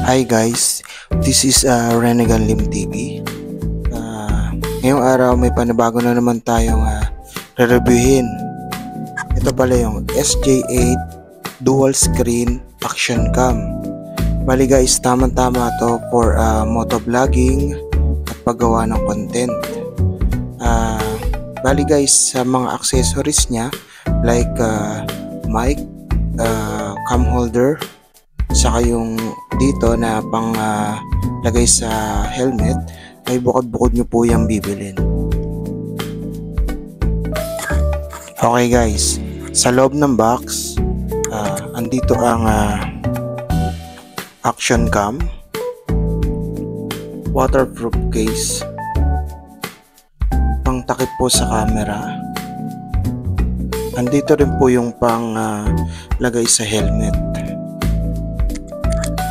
Hi guys, this is Renegan Lim TV. Ngayong araw may panibago na naman tayong re-reviewin. Ito pala yung SJ8 Dual Screen Action Cam. Bali guys, tama-tama to for motovlogging at paggawa ng content. Bali guys, sa mga accessories niya like mic, cam holder, saka yung dito na pang lagay sa helmet ay bukod-bukod nyo po yung bibilin. Okay guys, sa loob ng box andito ang action cam, waterproof case, pang takip po sa camera. Andito rin po yung pang lagay sa helmet.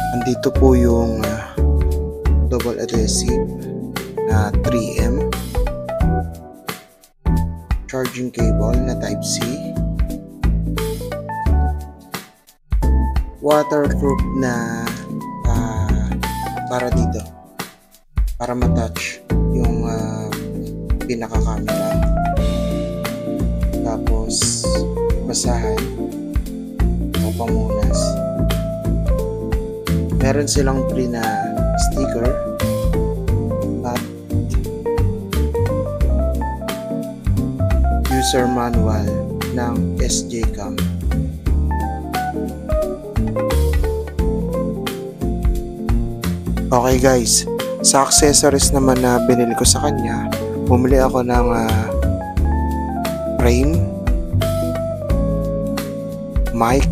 Andito po yung double adhesive na 3M, charging cable na type C, waterproof na para dito, para matouch yung pinaka-camera, tapos basahan o pamunas. Meron silang free na sticker at user manual ng SJ Cam. Okay guys, sa accessories naman na binili ko sa kanya, bumili ako ng frame, mic.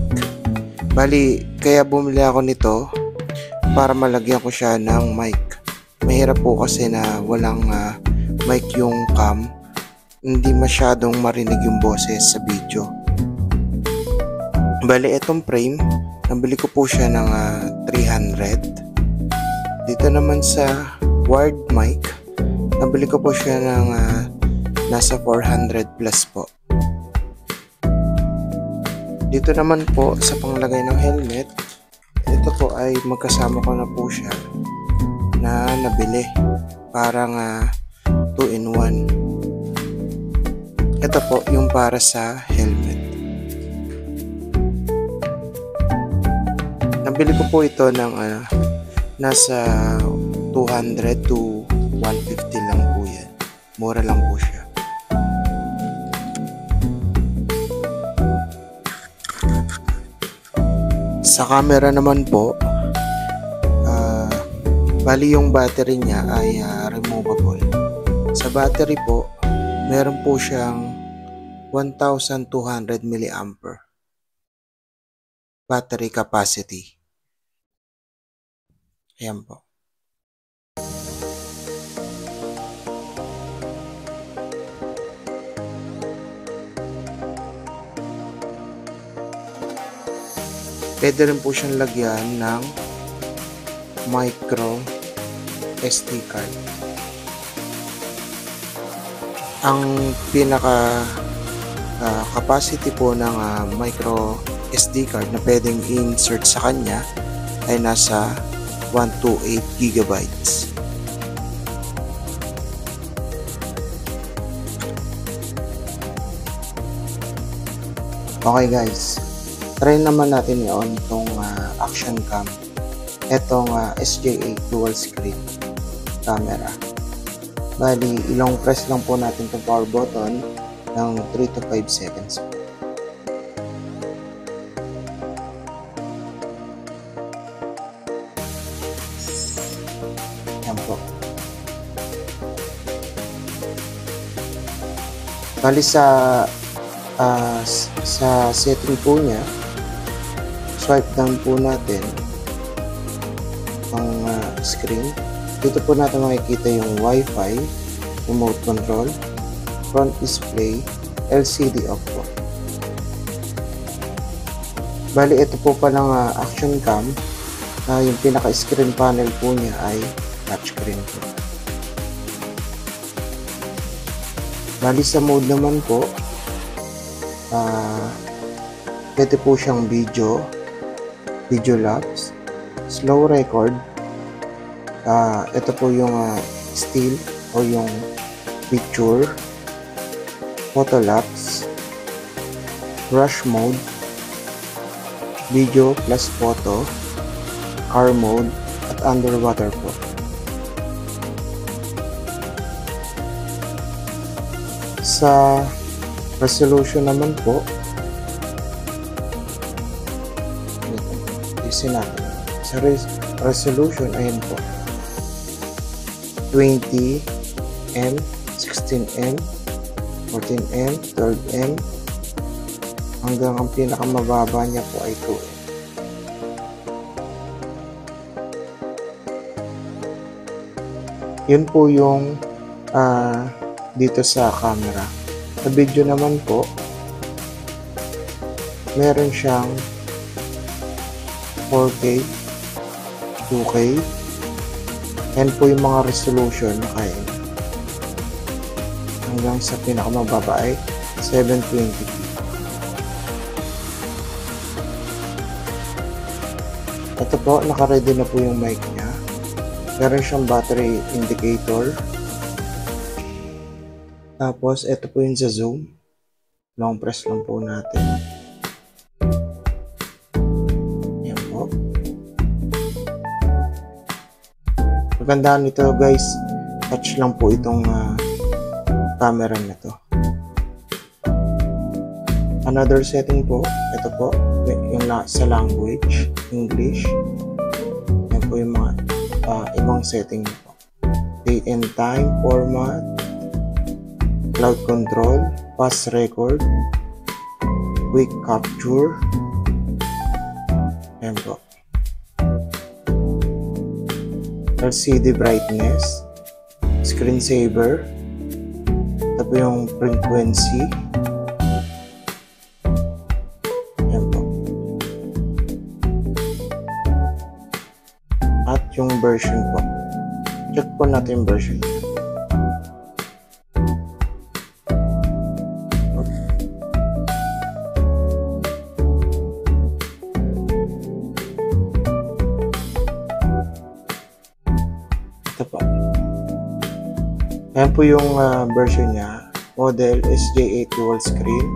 Bali, kaya bumili ako nito para malagyan ko siya ng mic. Mahirap po kasi na walang mic yung cam, hindi masyadong marinig yung boses sa video. Bali, itong frame, nabili ko po siya ng 300. Dito naman sa wired mic, nabili ko po siya ng nasa 400 plus po. Dito naman po sa panglagay ng helmet, ito po ay magkasama ko na po siya na nabili, parang 2 in 1. Ito po yung para sa helmet. Nabili ko po ito ng nasa 200 to 150 lang po yan. Mura lang po siya. Sa camera naman po, bali yung battery niya ay removable. Sa battery po, meron po siyang 1,200 mAh battery capacity. Ayan po. Pwede rin po siyang lagyan ng micro SD card. Ang pinaka capacity po ng micro SD card na pwedeng insert sa kanya ay nasa 128 gigabytes. Okay guys, try naman natin i-on itong action cam, itong SJ8 dual screen camera. Bali, ilong press lang po natin itong power button ng 3 to 5 seconds. Yan po. Bali sa setting po niya, swipe down po natin ang screen. Dito po natin makikita yung Wi-Fi, remote control, front display, LCD off po. Bali, ito po palang action cam na yung pinaka screen panel po niya ay touchscreen po. Bali, sa mode naman po, pwede po siyang video labs, slow record. Ito po yung still o yung picture, photo lapse, rush mode, video plus photo, car mode, at underwater po. Sa resolution naman po, isin natin. Sa resolution, ayan po, 20M, 16M, 14M, 12M, hanggang ang pinakamababa niya po ay 2M. Yun po yung dito sa camera. Sa video naman po, meron siyang 4K, 2K, yan po yung mga resolution na kaya niya. Hanggang sa pinakamababa ay 720p. Ito po, naka-ready na po yung mic niya. Meron siyang battery indicator. Tapos, ito po yung sa zoom. Long press lang po natin. Ayan po. Magandaan nito guys, touch lang po itong camera na to. Another setting po, ito po, yung sa language, English. Ayan po yung mga ibang setting po. Date and time, format, cloud control, fast record, quick capture. Ayan po. LCD brightness, screensaver, ito po yung frequency. Ayan po. At yung version po. Check po natin yung version. Ito po. Ayan po yung version niya. Model SJ8 dual screen.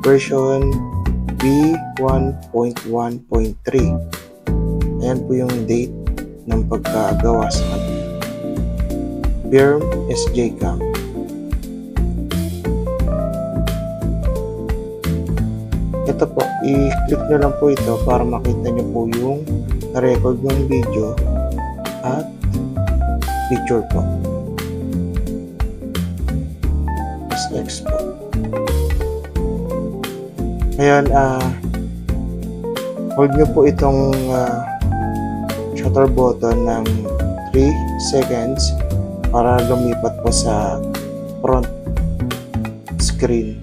Version V1.1.3. Ayan po yung date ng pagkagawa sa kanya. Firm SJ Cam. Ito po, i-click nyo lang po ito para makita nyo po yung record ng video at picture po. Next po. Ngayon, hold nyo po itong shutter button ng 3 seconds para lumipat po sa front screen.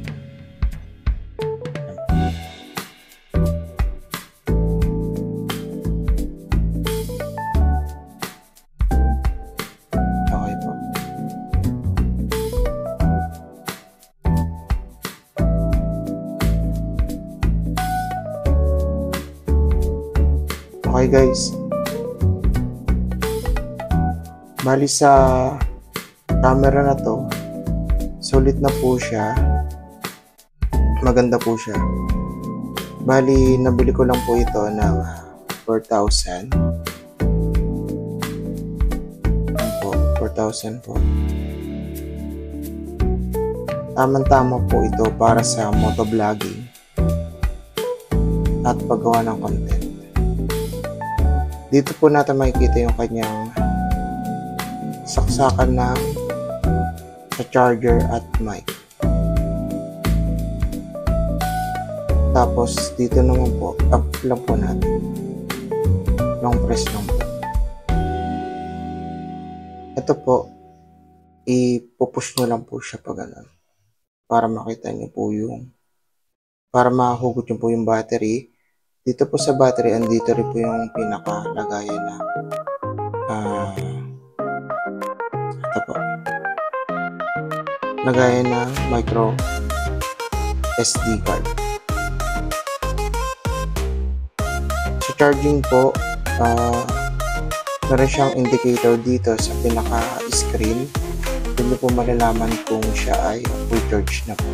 Okay po. Okay guys, bali sa camera na to, sulit na po siya, maganda po siya. Bali nabili ko lang po ito ng 4,000 po, 4,000 po. Tamang-tama po ito para sa motovlogging at paggawa ng content. Dito po natin makikita yung kanyang saksakan na sa charger at mic. Tapos dito naman po, up lang po natin. Long press lang po. Ito po, ipupush nyo lang po siya pag ganun. Para makita nyo po yung, para mahugot nyo po yung battery. Dito po sa battery, andito rin po yung pinakalagayan na ito po. Lagayan na micro SD card. Sa charging po, Meron siyang indicator dito sa pinaka-screen. Doon niyo po malalaman kung siya ay full charge na po.